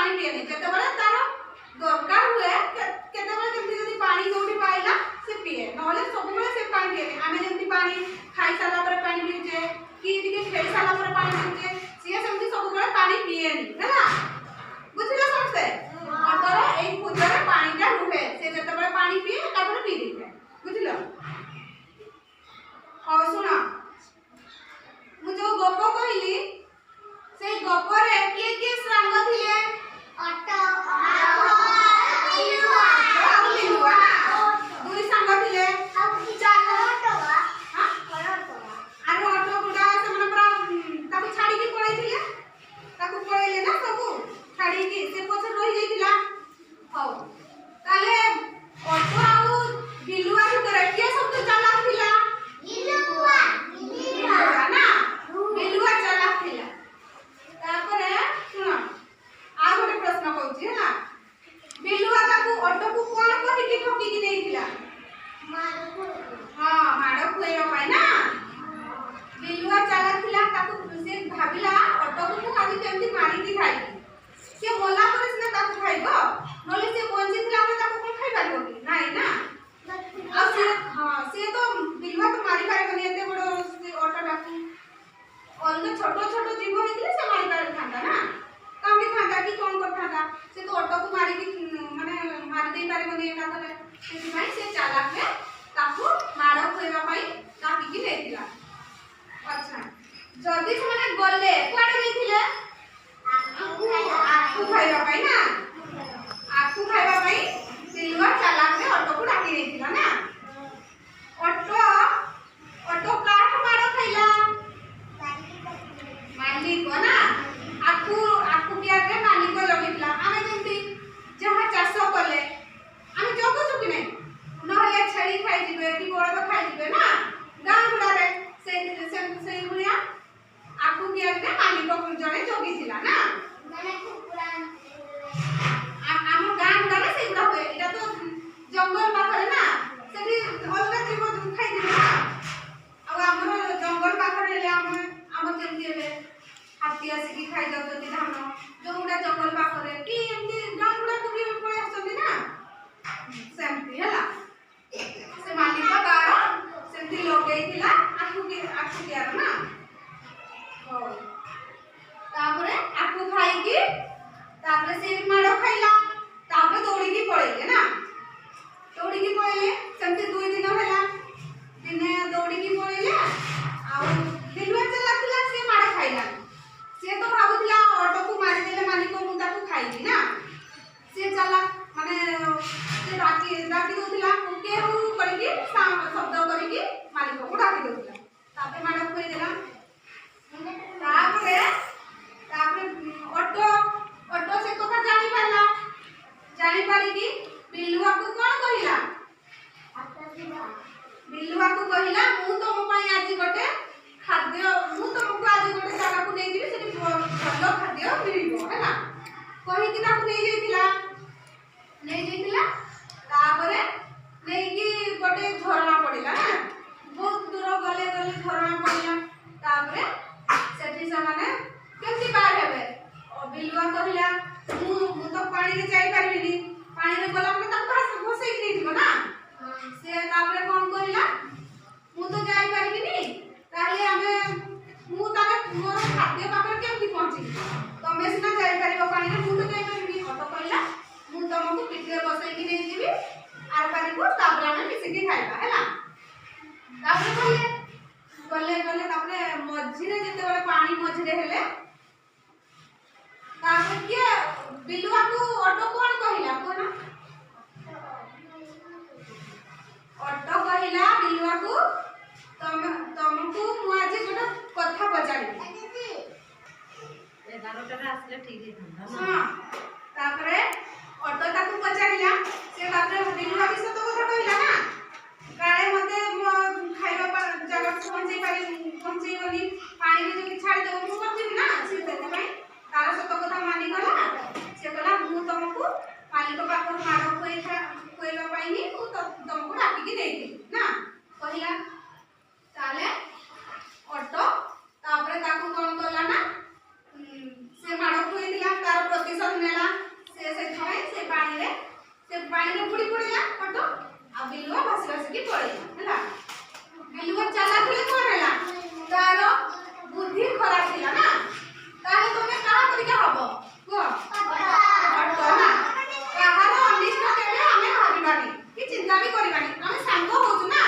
पानी पिएनी जेतेबेले तार दरकार हुए केतेबेले केमती जदी पानी जोटी पाइला से पिए नहले सबबेले से पानी पिएनी आमे जेमती पानी खाई साला पर पानी पिउचे कि दिके खेल साला पर पानी पिउचे से सेमती सबबेले पानी पिएनी हैला बुझिला समझते अतरे एई खुजरे पानीटा रुहे से जेतेबेले पानी पिए तापर पी दिए बुझिलो और सुना मु जो गप कहली से गपरे के सांग थिले अट्टा बिलुआ दुई सांग थिले चाल अटवा हां आरो अटो गुडा से मन पूरा ताको छाडी के पळै थिले ताको पळैले ना सबु छाडी के से पछ रहि जाइतिला हौ ताले अटो आउ बिलुआ के के सब चला थिला बिलुआ ना बिलुआ चला थिला तापरे सुन आ गोटे प्रश्न कहूची है ना बिलुआ ताकू ऑटो को कोन कहि के ठोकी के देइथिला हां माडो खुएवा पाई ना बिलुआ चला थिला ताकू से भाबिला ऑटो को काजी केमती मारी दी खाई से बोला पर से ताकू खाइबो नले से बंजी थिला हम ताकू कोन खाइ पारिबो कि नाही ना आ से हां से तो बिलुआ तो मारी पारिबो नि एते बडो से ऑटो डाकू अलग छोटो छोटो जीव हेतिले से मारी पार थांता ना कामी थांता कि कोन कर थांता से तो ऑटो को मारी की माने मारी दे पारे बने एका करे से भाई से चालाक है ताकू मारो खोइबा पाई काकी की देतिला अच्छा जल्दी से माने गले कुआडे गइथिले आखु खाइबा पाई ना आखु खाइबा पाई सिल्वर चालाक ने ऑटो को डाकी देतिला ना ऑटो ऑटो काठ मारो खाइला मालिक ना आकु आकु बियार रे मालिक लगितला आमे जेंती जहा चाष करले आमे जगो चुकी नै नहले छेड़ी खाइ जिबे कि बड़द खाइ जिबे ना गां गुडा रे से गुनिया आकु बियार रे मालिक जने जगिथिला ना माने पुरान आम गां गुडा रे से गुडा होय इटा तो जंगल पाखरे ना सेठी अलगा जीव खाइ जिबे ना अब हमर जंगल पाखरे ले हम जेंती हेले हाथी आसिकी खाई जाउछन्ती धान जो गुडा जंगल पाखरे कि एमती गां गुडा को भी पळे आछन्ती ना सेमती हला से मालिक तार सेमती लगेइथिला आखु कियार ना हो तापरे आखु खाई की तापरे से माडो खाइला तापरे दौड़ी की पळेले ना दौड़ी की पळेले सेमती 2 दिन होला दिने दौड़ी की पळेले आ दिलवा चलाथिला से माडो खाइला से तो भाबुतिला ऑटो को मारी देले मालिक मु ताकू खाइबी ना से चला माने से डाकी दोतिला केहू करके शब्द करके मालिक को डाकी दोतिला तापे माडो खोइ देला तापरे ऑटो से कथा जानी पारी कि बिलुआ को कोन कहिला बिलुआ को कहिला मु तो मो पई आज गोटे खाद्य मु तुमको आज गोटे जगह को नै दिबी सेठी भलो खाद्य मिलिबो हैला कहि कि ताकू नै जैतिला तापरे नै कि गोटे झरना पड़िला ना बहुत दूर गले झरना पड़िला तापरे सेठी समाने केमती पार हेबे ओ बिलुआ कहिला मु तो पानी रे जाई पारिबिनी पानी रे गला में ताकू भसई कि नै दिबो ना से तापरे कोन कहिला मु तो जाई पारिबिनी ताले हमें मु ताले मोर खाद्य पाकर केमती पहुंची तमे सिना जाई परिबो पानी रे मु तो जाई परिबी ऑटो कहला मु तमको पिठरे बसई कि नै दिबी आर परिबो तापरे हमें मिसी के खाइबा हैला तापरे गले तापरे मझी रे जते बेले पानी मझी रे हेले तापरे के बिलुआ को ऑटो कोन कहिला कोना ऑटो कहिला बिलुआ को तुमको मु आज गोटे कथा पचारी 11 टा आसले ठीक है हां तापरे ऑटो ताकू पचारिला से तापरे बिलुआ की सतो कथा कहिला ना काळे मते खाइबा पर जगह पहुंचई बोली पानी रे जो छाड़ी दो मु करथिबी ना से तेते पई तार सतो कथा मानी गला से कहला मु तुमको मालिक पाखर मारो खोइबा पई नि मु तुमको डाकी के देइथि ना कहिला ताले ऑटो तापरे ताकू कोन करला ना से माडो खोइ दिला तार प्रतिशत नेला କରିବାନି କି ଚିନ୍ତା ବି କରିବାନି ଆମେ ସାଙ୍ଗ ହଉଛୁ ନା